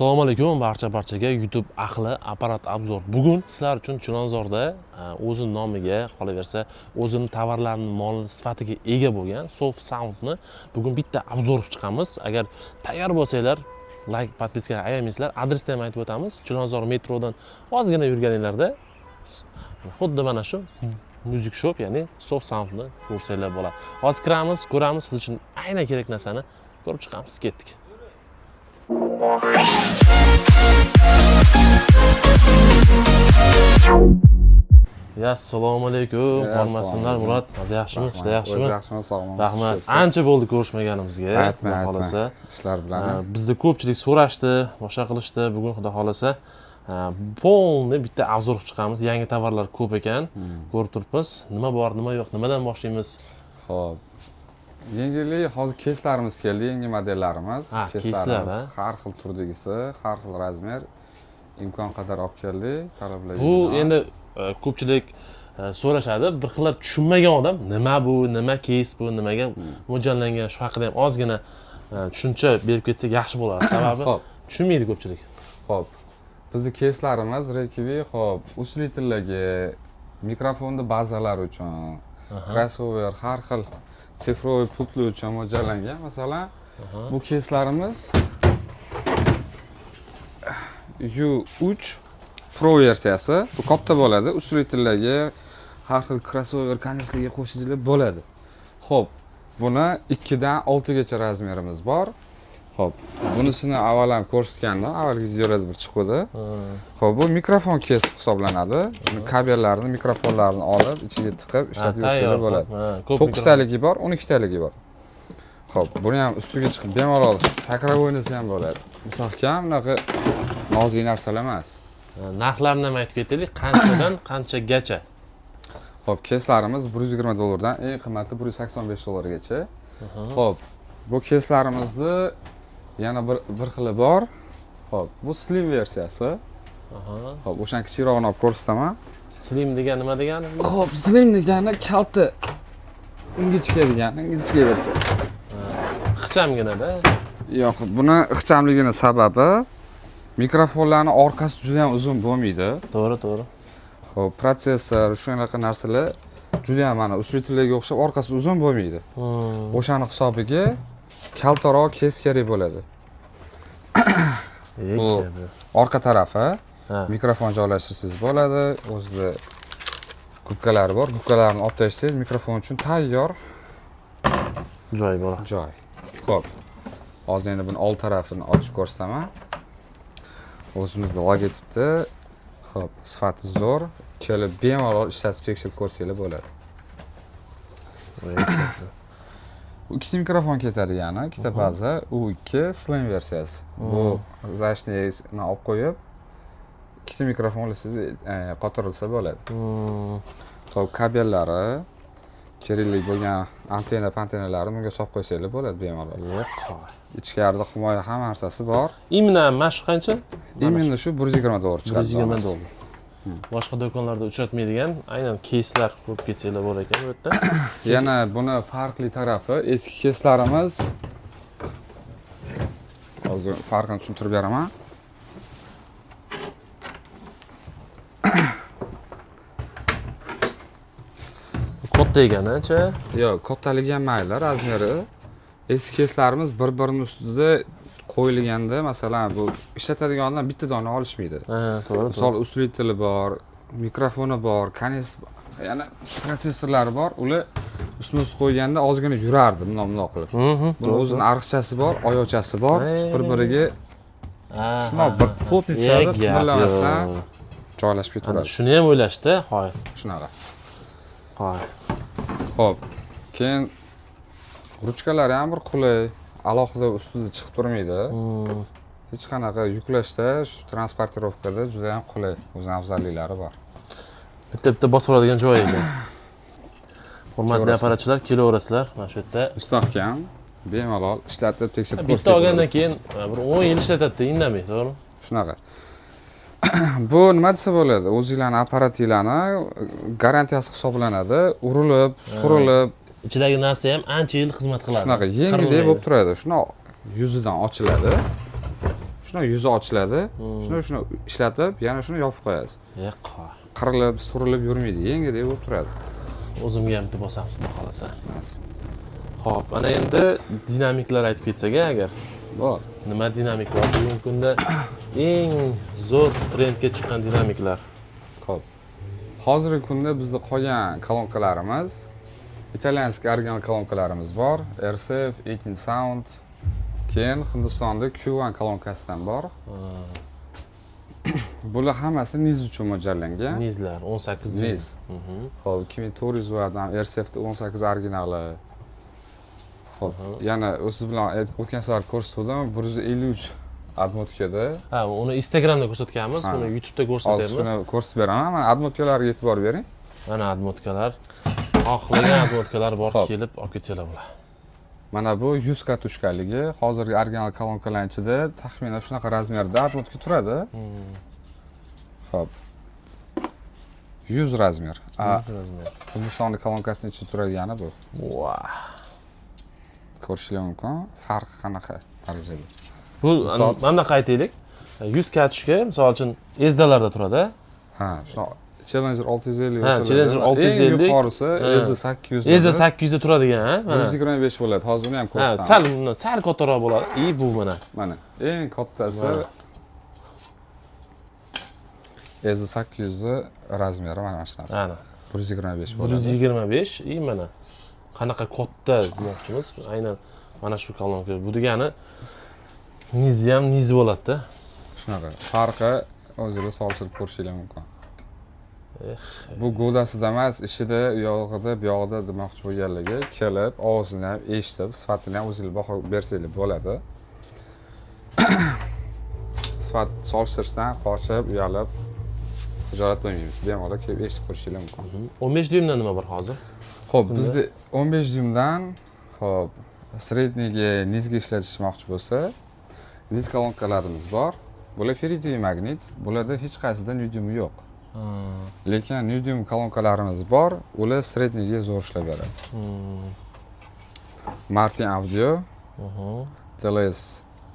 Assalomu alaykum barchaga YouTube ahli apparat obzor. Bugun sizlar uchun Chilonzorda o'zining nomiga, qolaversa, o'zining tovarlarining mol sifatiga ega bo'lgan Soft Soundni bugun bitta obzor chiqamiz. Agar tayyor bo'lsanglar, like, podpiskaga ayamaysizlar. Adresni ham aytib o'tamiz. Chilonzor metrodan ozgina yurganinglarda xuddi mana shu Music Shop, ya'ni Soft Soundni ko'rsanglar bo'ladi. Hozir kiramiz, ko'ramiz, siz uchun aynan kerak narsani ko'rib chiqamiz. Ketdik. Assalomu alaykum. Hormatsinlar Murod. Hozir yaxshimi? Ishlar yaxshimi? Yaxshimi, sog'mi? Rahmat. Ancha bo'ldi ko'rishmaganimizga. Aytma. Ishlar bilan. Bizda ko'pchilik so'rashdi, boshqa qilishdi. Bugun xudo xolasa polni bitta obzor qilib chiqamiz. Yangi tovarlar ko'p ekan. Ko'rib turibmiz. Nima bor, nima yo'q, nimadan boshlaymiz? Xo'p. Yangilik hozir keyslarimiz keldi, yangi modellarimiz. Keyslarimiz har xil turdagisi, har xil razmer, imkon qadar olib keldik, talablarga. Bu endi ko'pchilik so'rashadi, bir xillar tushunmagan odam, nima bu, nima keys bu, nimaga mo'ljallangan, shu haqida ham ozgina tushuncha berib ketsak yaxshi bo'ladi. Sababi tushunmaydi ko'pchilik. Xo'p. Bizning keyslarimiz rekivi, xo'p, usilitillarga, mikrofonni bazalar uchun, crossover, har xil sifroviy pultlar uchun mo'ljallangan. Masalan, bu keyslarimiz U3 Pro versiyasi. Bu katta bo'ladi. Usilitillarga, har xil crossover kanistraga qo'shishlar bo'ladi. Xo'p, buni 2 dan 6 gacha razmerimiz bor. Xo'p, bunisini avval ham ko'rsatgandim, avvalgi videolarda bir chiqdi. Xo'p, bu mikrofon kes hisoblanadi. Kabellarni, mikrofonlarni olib, ichiga tiqib ishlatib yursanglar bo'ladi. 9 taligi bor, 12 taligi bor. Xo'p, buni ham ustiga chiqib bemalol sakrab o'ynasa ham bo'ladi. Mustahkam, unaqa nozik narsalar emas. Narxlarini ham aytib ketaylik, qanchadan qanchagacha? Xo'p, keyslarimiz $120 dan eng qimmati $185 Xo'p, bu keyslarimizni yana bir xili bor. Xo'p, bu slim versiyasi. Xo'p, o'shan kichikroqni olib ko'rsataman. Slim degan nima degani? Xo'p, slim degani kalti ingichka degani, ingichka versiya. Ixchamgina-da. Yo'q, buni ixchamligini sababi mikrofonlarning orqasi juda ham uzun bo'lmaydi. To'g'ri. Xo'p, protsessor, shunaqa narsalar juda ham mana usilitillarga o'xshab orqasi uzun bo'lmaydi. O'shani hisobiga kaltaroq kes kerak bo'ladi. Bu orqa tarafi mikrofon joylashtirsangiz bo'ladi. O'zida gubkalari bor. Gubkalarni olib tashlaysiz, mikrofon uchun tayyor joy bo'ladi. Joy. Xo'p. Hozir endi buni old tarafini ochib ko'rsataman. O'zimizda logotipda. Xo'p, sifati zo'r. Kelib bemalol ishlatib tekshirib ko'rsanglar bo'ladi. Bu ikkita mikrofon ketargani, ikkita baza, U2 slim versiyasi. Bu zashnikni olib qo'yib, ikkita mikrofon siz qotirilsa bo'ladi. Xo'p, kabellari, kerakli bo'lgan antennalarni bunga solib qo'ysanglar bo'ladi bemalol. Ichkarida himoya hamma narsasi bor. Imina mana shu qancha? Imina shu $120 chiqadi. $120. Boshqa do'konlarda uchratmaydigan aynan keyslar ko'p ketsanglar bo'lar ekan bu yerda. Yana buni farqli tarafi eski keyslarimiz. Hozir farqini tushuntirib beraman. Katta ekan-a? Yo'q, kattaligi ham mayli, razmeri. Eski keyslarimiz bir-birining ustida qo'yilganda, masalan, bu ishlatadigan odamlar bitta dona olishmaydi. To'g'ri. Misol, usilitili bor, mikrofoni bor, yana protsessorlari bor. Ular ustma-ust qo'yganda ozgina yurardi, bundoq qilib. Buni o'zining ariqchasi bor, oyoqchasi bor. Bir-biriga shundoq bir plotnichada qimirlamasdan joylashib ketaveradi. Shuni ham o'ylashdi, hoy. Shunaqa. Hoy. Xo'p, keyin ruchkalari ham bir qulay, alohida ustida chiqib turmaydi. Hech qanaqa yuklashda, shu transportirovkada juda ham qulay, o'zining afzalliklari bor. Bitta bosib oladigan joyi ekan. Hurmatli apparatchilar, kelaverasizlar mana shu yerda. Mustahkam, bemalol ishlatib tekshirib ko'rsak. Bitta olgandan keyin bir 10 yil ishlatadi, indamay, to'g'rimi? Shunaqa. Bu nima desa bo'ladi? O'zingizlarning apparatinglarni garantiyasi hisoblanadi. Urilib, surilib, ichidagi narsa ham ancha yil xizmat qiladi. Shunaqa yengidek bo'lib turadi. Shuni yuzidan ochiladi. shuni yuzi ochiladi. Shuni ishlatib, yana shuni yopib qo'yasiz. Yo'q. Qirilib, surilib yurmaydi, yengidek bo'lib turadi. O'zimga ham bitta bosamiz, xudo xolasa. Xo'p, ana endi dinamiklar aytib ketsak agar. Bor. Nima dinamik bor? Bugungi kunda eng zo'r trendga chiqqan dinamiklar. Xo'p. Hozirgi kunda bizda qolgan kolonkalarimiz italyanskiy original kolonkalarimiz bor. RCF 18 Sound. Keyin Hindistonda Q1 kolonkasidan bor. Bular hammasi niz uchun mo'ljallangan. Nizlar 18 Niz. Xo'p, 2400 wattdan RCF 18 originali. Xo'p, yana siz bilan o'tgan safar ko'rsatdim 153 admotkada. Ha, uni Instagramda ko'rsatganmiz, buni YouTube'da ko'rsatamiz. Hozir shuni ko'rsatib beraman. Mana admotkalarga e'tibor bering. Mana admotkalar, xohlagan admotkalar bor, kelib olib ketsanglar bular. Mana bu 100 katushkaligi. Hozirgi original kolonkalar ichida taxminan shunaqa razmerda admotka turadi. Xo'p. 100 razmer. Hindistonning kolonkasining ichida turadigan bu. Vau. Ko'rishingiz mumkin. Farqi qanaqa darajada. Bu mana qaytaylik. 100 katushka, misol uchun ezdalarda turadi. Ha, shuna Challenger 650 Ha, Challenger 650. Eng yuqorisi Ezi 800 Ezi 800 da turadigan, ha? 125 bo'ladi. Hozir uni ham Ha, ko'rsataman. sal kattaroq bo'ladi. Bu mana. Mana eng kattasi Ezi 800 razmeri mana shunaqa. Ana. 125 bo'ladi. 125, mana. Qanaqa katta demoqchimiz? Aynan mana shu kolonka. Bu degani nizi ham niz bo'ladi-da. Shunaqa. Farqi o'zingiz solishtirib ko'rishingiz mumkin. Bu go'dasida emas, ishida, uyog'ida, buyog'ida demoqchi bo'lganligi kelib, ovozini ham eshitib, sifatini ham o'zingiz baho bersangiz bo'ladi. Sifat solishtirishdan qochib, uyalib tijorat qilmaymiz. Bemalol kelib eshitib ko'rishingiz mumkin. 15 dyumdan nima bor hozir? Xo'p, bizda 15 dyumdan, xo'p, sredniga nizga ishlatishmoqchi bo'lsa, niz kolonkalarimiz bor. Bular ferritiy magnit, bularda hech qaysida nidyumi yo'q. Lekin nidyum kolonkalarimiz bor, ular sredniga zo'r ishlab beradi. Martin Audio, TLS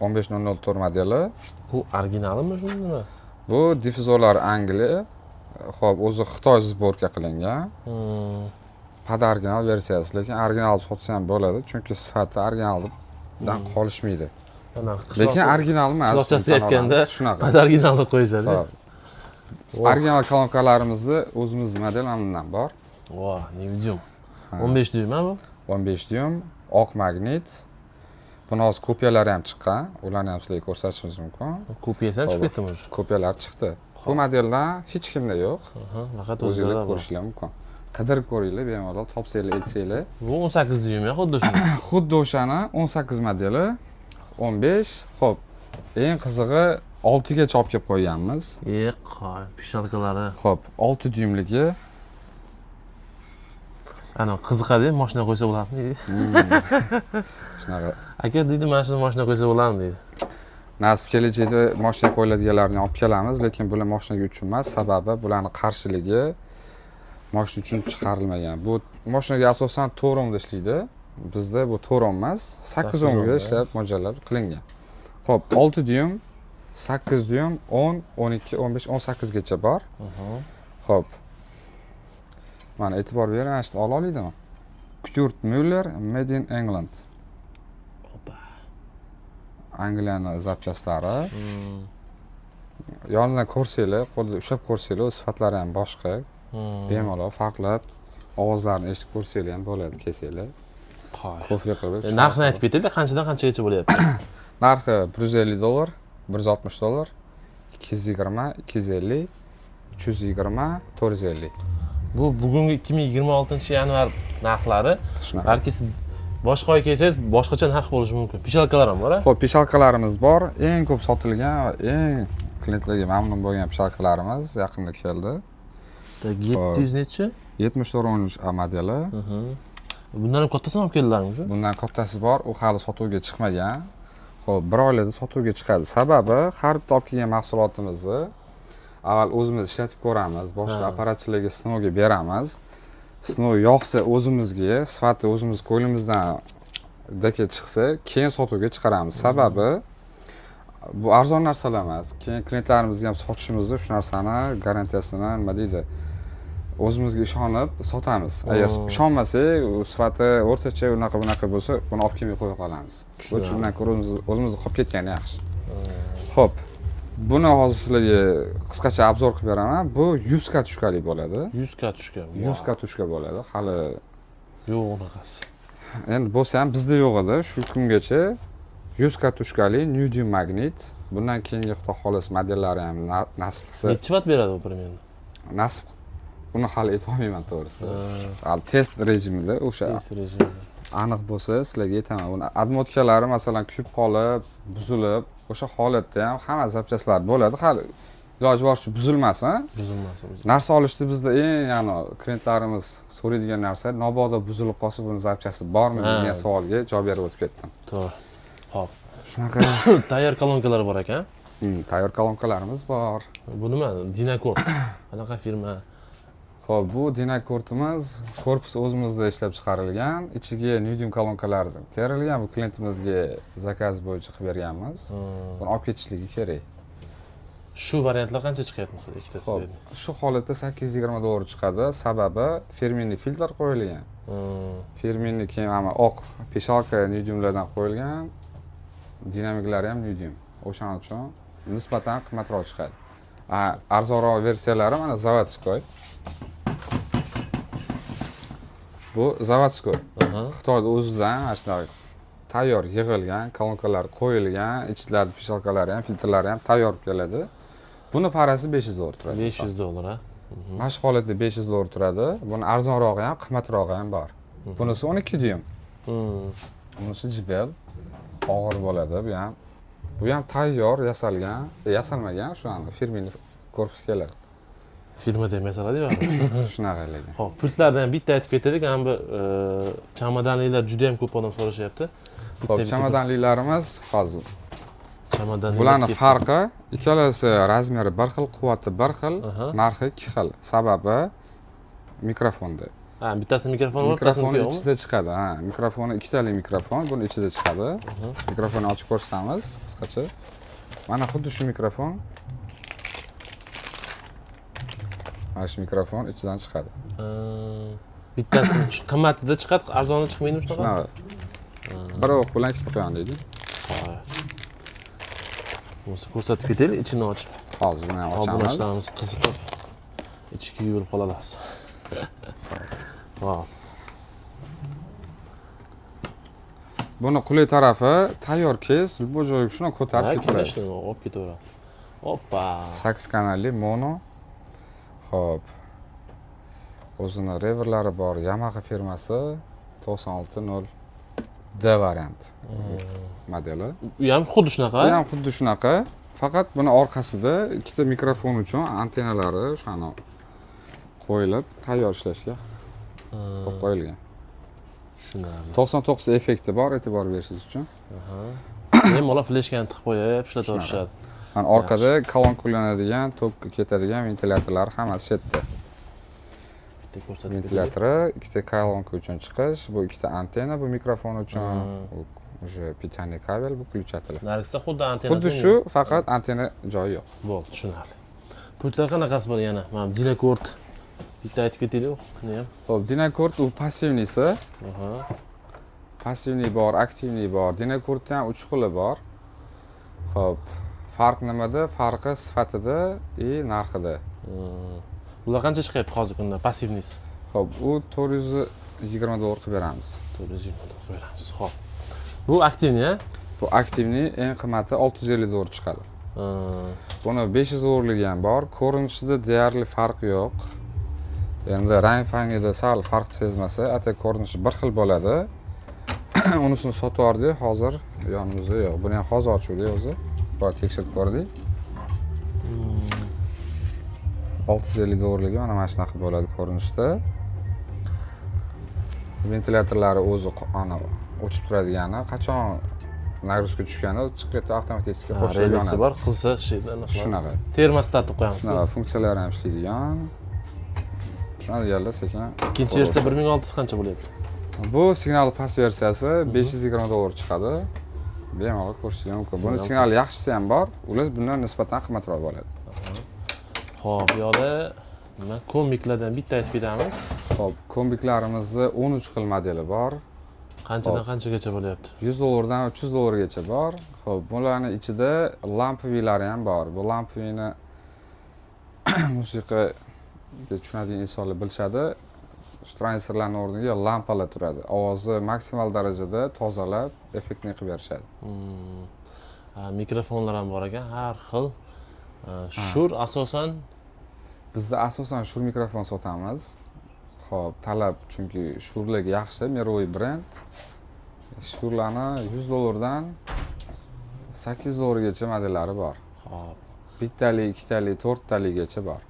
15004 modeli. Bu originalmi shunda nima? Bu difuzorlar Angliya, xo'p, o'zi Xitoy sborka qilingan. Original versiyasi, lekin original sotsa ham bo'ladi, chunki sifati originaldan qolishmaydi. Lekin original emas. Qishloqchasiga aytganda shunaqa. Originalni qo'yishadi. Original kolonkalarimizni o'zimiz model hamdan bor. Voh, nidyum. 15 dyum bu? 15 dyum, oq magnit. Buni hozir kopiyalari ham chiqqan. Ularni ham sizlarga ko'rsatishimiz mumkin. Kopiyasi ham chiqib ketdimi? Kopiyalar chiqdi. Bu modellar hech kimda yo'q. Faqat o'zingizlar ko'rishingiz mumkin. Qidirib ko'ringlar, bemalol topsanglar, aytsanglar. Bu 18 dyum, xuddi shunday. Xuddi o'shani 18 modeli, 15. Xo'p, eng qizig'i 6 ga chop kelib qo'yganmiz. Pishalkalari. Xo'p, 6 dyumligi. Ana qiziqadi, mashina qo'ysa bo'ladimi deydi. Shunaqa. Aka deydi, mana shuni mashina qo'ysa bo'ladimi deydi. Nasib kelajakda mashina qo'yiladiganlarni olib kelamiz, lekin bular mashinaga uchun emas, sababi bularning qarshiligi mashina uchun chiqarilmagan. Bu mashinaga asosan to'romda ishlaydi. Bizda bu to'rom emas, 8 ohmga ishlab mo'ljallab qilingan. Xo'p, 6 dyum, 8 dyum, 10, 12, 15, 18 gacha bor. Xo'p. Mana e'tibor bering, mana shuni ola oladimi? Kurt Müller Made in England. Angliyaning zapchastlari. Yonidan ko'rsanglar, qo'lda ushlab ko'rsanglar, sifatlari ham boshqa. Bemalol farqlab ovozlarni eshitib ko'rsanglar ham bo'ladi, kelsanglar. Kofe qilib. Narxini aytib ketaylik, qanchadan qanchagacha bo'lyapti? Narxi $150, $160, 220, 250, 320, 450. Bu bugungi 2026-yanvar narxlari. Balki siz boshqa oy kelsangiz boshqacha narx bo'lishi mumkin. Pishalkalar ham bor-a? Xo'p, pishalkalarimiz bor. Eng ko'p sotilgan va eng klientlarga mamnun bo'lgan pishalkalarimiz yaqinda keldi. 700 necha? 7413 modeli. Bundan ham kattasini olib keldilarmi? Bundan kattasi bor, u hali sotuvga chiqmagan. Xo'p, bir oylarda sotuvga chiqadi. Sababi har bitta olib kelgan mahsulotimizni avval o'zimiz ishlatib ko'ramiz, boshqa apparatchilarga sinovga beramiz. Sinov yoqsa o'zimizga, sifati o'zimiz qo'limizdan daka chiqsa, keyin sotuvga chiqaramiz. Sababi bu arzon narsalar emas. Keyin klientlarimizga ham sotishimizda shu narsani garantiyasini nima deydi? O'zimizga ishonib sotamiz. Agar ishonmasak, u sifati o'rtacha unaqa bunaqa bo'lsa, buni olib kelmay qo'ya qolamiz. Bu shundan ko'ra o'zimizni qolib ketgani yaxshi. Xo'p. Buni hozir sizlarga qisqacha obzor qilib beraman. Bu 100 katushkali bo'ladi. 100 katushka. 100 katushka bo'ladi. Hali yo'q unaqasi. Endi bo'lsa ham bizda yo'q edi. Shu kungacha 100 katushkali neodyum magnit. Bundan keyingi Xudo xolos modellari ham nasib qilsa. Necha vat beradi bu примерно? Nasib uni hali aytolmayman to'g'risi. Hali test rejimida o'sha Test rejimida. aniq bo'lsa sizlarga aytaman. Uni admotkalari masalan kuyib qolib, buzilib, o'sha holatda ham hamma zapchastlar bo'ladi. Hali iloji boricha buzilmasin. Buzilmasin. Narsa olishda bizda eng klientlarimiz so'raydigan narsa mabodo buzilib qolsa buni zapchasti bormi degan savolga javob berib o'tib ketdim. To'g'ri. Xo'p. Shunaqa Tayyor kolonkalar bor ekan. tayyor kolonkalarimiz bor. Bu nima? Dinakord. Qanaqa firma? Xo'p, bu Dinakortimiz korpus o'zimizda ishlab chiqarilgan, ichiga neodyum kolonkalar terilgan. Bu klientimizga zakaz bo'yicha qilib berganmiz. Buni olib ketishligi kerak. Shu variantlar qancha chiqyapti o'zi ikkitasi? Xo'p, shu holatda 820 dollar chiqadi. Sababi firminli filtr qo'yilgan. Firminli keyin mana oq peshalka neodyumlardan qo'yilgan. Dinamiklari ham neodyum. O'shaning uchun nisbatan qimmatroq chiqadi. Arzonroq versiyalari mana zavodskoy. Bu zavodskoy. Xitoyda o'zidan mana shunaqa tayyor yig'ilgan kolonkalar qo'yilgan, ichlarida peshalkalari ham, filtrlari ham tayyor keladi. Buni parasi 500 dollar turadi. 500 dollar, ha? Mana shu holatda 500 dollar turadi. Buni arzonrog'i ham, qimmatrog'i ham bor. Bunisi 12 dyum. Bunisi jibel og'ir bo'ladi bu ham tayyor yasalmagan shu firminli korpus keladi. Firma deb yasaladi-yu. Shunaqalarga. Xo'p, pultlardan ham bitta aytib ketaylik. Mana bu chamodanliklar juda ham ko'p odam so'rashyapti. Xo'p, chamodanliklarimiz hozir. Chamodanliklar. Bularning farqi ikkalasi razmeri bir xil, quvvati bir xil, narxi 2 xil. Sababi mikrofonda. Ha, bittasi mikrofon bor, bittasini mikrofoni ichida chiqadi. Ha, mikrofoni ikkitali mikrofon, buni ichida chiqadi. Mikrofonni ochib ko'rsatamiz qisqacha. Mana xuddi shu mikrofon. Mana shu mikrofon ichidan chiqadi. Bittasi qimmatida chiqadi, arzonda chiqmaydimi shunaqa? Shunaqa. Bir o'q bilan ikkita qo'ygan deydi. Bo'lsa ko'rsatib ketaylik, ichini ochib. Hozir buni ham ochamiz. Obunachilarimiz qiziqib ichiga yugurib qoladilar. Vau. Buni qulay tarafi tayyor kes, bu joyga shuni ko'tarib ketaverasiz. Olib ketaveradi. Hoppa. 8 kanalli mono. Xo'p. O'zini reverlari bor, Yamaha firmasi 960D variant modeli. U ham xuddi shunaqa. Bu ham xuddi shunaqa, faqat buni orqasida ikkita mikrofon uchun antennalari o'shani qo'yilib tayyor ishlashga qo'yilgan. Tushunarli. 99 effekti bor, e'tibor berishingiz uchun. Mola fleshkani tiqib qo'yib ishlataverishadi. Mana orqada kolonka ulanadigan, tok ketadigan ventilyatorlar hammasi shetda. Ventilyatori, ikkita kolonka uchun chiqish, bu ikkita antenna, bu mikrofon uchun, o'sha pitaniya kabel, bu ключатель. Nargisida xuddi antenna. Xuddi shu, faqat antenna joyi yo'q. Bo'ldi, tushunarli. Pultlar qanaqasi bor yana? Mana Dinakord. Bitta aytib ketaylik, buni ham. Xo'p, Dinakord u passivnisi. Passivniy bor, aktivniy bor. Dinakordda ham 3 xili bor. Xo'p, farq nimada? Farqi sifatida va narxida. Ular qancha chiqyapti hozir kunda passivnisi? Xo'p, u 420 dollar qilib beramiz. 420 dollar qilib beramiz. Xo'p. Bu aktivniy, ha? Bu aktivniy eng qimmati 650 dollar chiqadi. Buni 500 dollarligi ham bor. Ko'rinishida deyarli farq yo'q. Endi rang-fangida sal farq sezmasa, ata ko'rinishi bir xil bo'ladi. Unisini sotib oldik, hozir yonimizda yo'q. Buni ham hozir ochuvdik o'zi. Bor tekshirib ko'rdik. 650 dollarligi mana shunaqa bo'ladi ko'rinishda. Ventilyatorlari o'zi ana o'chib turadigani, qachon nagruska tushganda chiqib avtomatik qo'shilib yonadi. Relasi bor, qizsa sheydan Shunaqa. Termostat qo'yamiz. Shunaqa funksiyalari ham ishlaydigan. Shuni deganlar sekin. Ikkinchi versiya 1600 qancha bo'lyapti? Bu signal past versiyasi 520 dollar chiqadi. bemalol ko'rishingiz mumkin. Buni Signal. signal yaxshisi ham bor, ular bundan nisbatan qimmatroq bo'ladi. Xo'p, bu yoqda nima kombiklardan bitta aytib ketamiz. Xo'p, kombiklarimizni 13 xil modeli bor. Qanchadan qanchagacha bo'lyapti? $100 dan $300 gacha bor. Xo'p, bularning ichida lampovilari ham bor. Bu lampovini musiqaga tushunadigan insonlar bilishadi. Shu tranzistorlarning o'rniga lampalar turadi. Ovozni maksimal darajada tozalab, effektni qilib berishadi. Mikrofonlar ham bor ekan, har xil. Shur asosan Bizda asosan Shure mikrofon sotamiz. Xo'p, talab chunki Shure'larga yaxshi, Meroy brend. Shure'larni $100 dan $8 gacha modellari bor. Xo'p. Bittalik, ikkitalik, to'rttaligacha bor.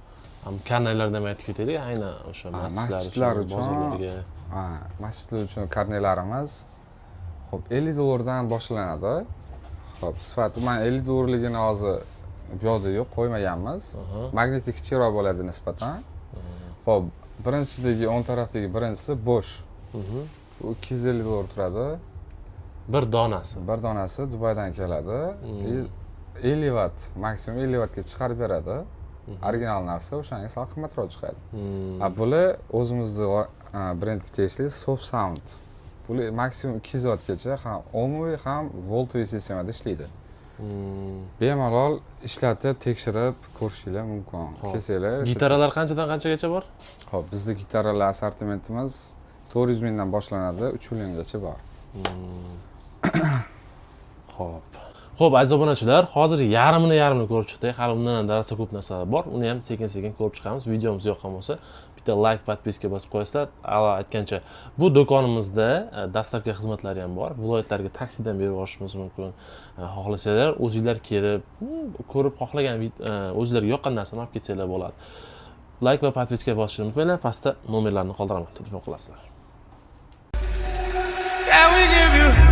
Karnelardan ham aytib ketaylik, aynan o'sha masjidlar uchun. bozorlarga. Masjidlar uchun karnelarimiz xo'p $50 dan boshlanadi. Xo'p, sifati men $50 ligini hozir bu yerda yo'q, qo'ymaganmiz. Magniti kichikroq bo'ladi nisbatan. Xo'p, birinchidagi o'ng tarafdagi birinchisi bo'sh. Bu $250 turadi. Bir donasi. Bir donasi Dubaydan keladi. 50 watt, maksimum 50 wattga chiqarib beradi. Original narsa o'shanga sal qimmatroq chiqadi. Bular o'zimizning brendga tegishli Soft Sound. Bular maksimum 200 wattgacha ham ommaviy ham voltli sistemada ishlaydi. Bemalol ishlatib, tekshirib ko'rishingiz mumkin. Kelsanglar. Gitaralar qanchadan qanchagacha bor? Xo'p, bizda gitaralar assortimentimiz 400 mingdan boshlanadi, 3 milliongacha bor. Xo'p, aziz obunachilar, hozir yarmini ko'rib chiqdik. Hali undan darasa ko'p narsalar bor. Uni ham sekin-sekin ko'rib chiqamiz. Videomiz yoqqan bo'lsa, bitta like, podpiska bosib qo'yasizlar. A'lo aytgancha, bu do'konimizda dastavka xizmatlari ham bor. Viloyatlarga taksidan berib yuborishingiz mumkin. Xohlasanglar, o'zingizlar kelib, ko'rib xohlagan o'zingizlarga yoqqan narsani olib ketsanglar bo'ladi. Like va podpiska bosishni unutmanglar. Pastda nomerlarni qoldiraman, telefon qilasizlar. Can we give you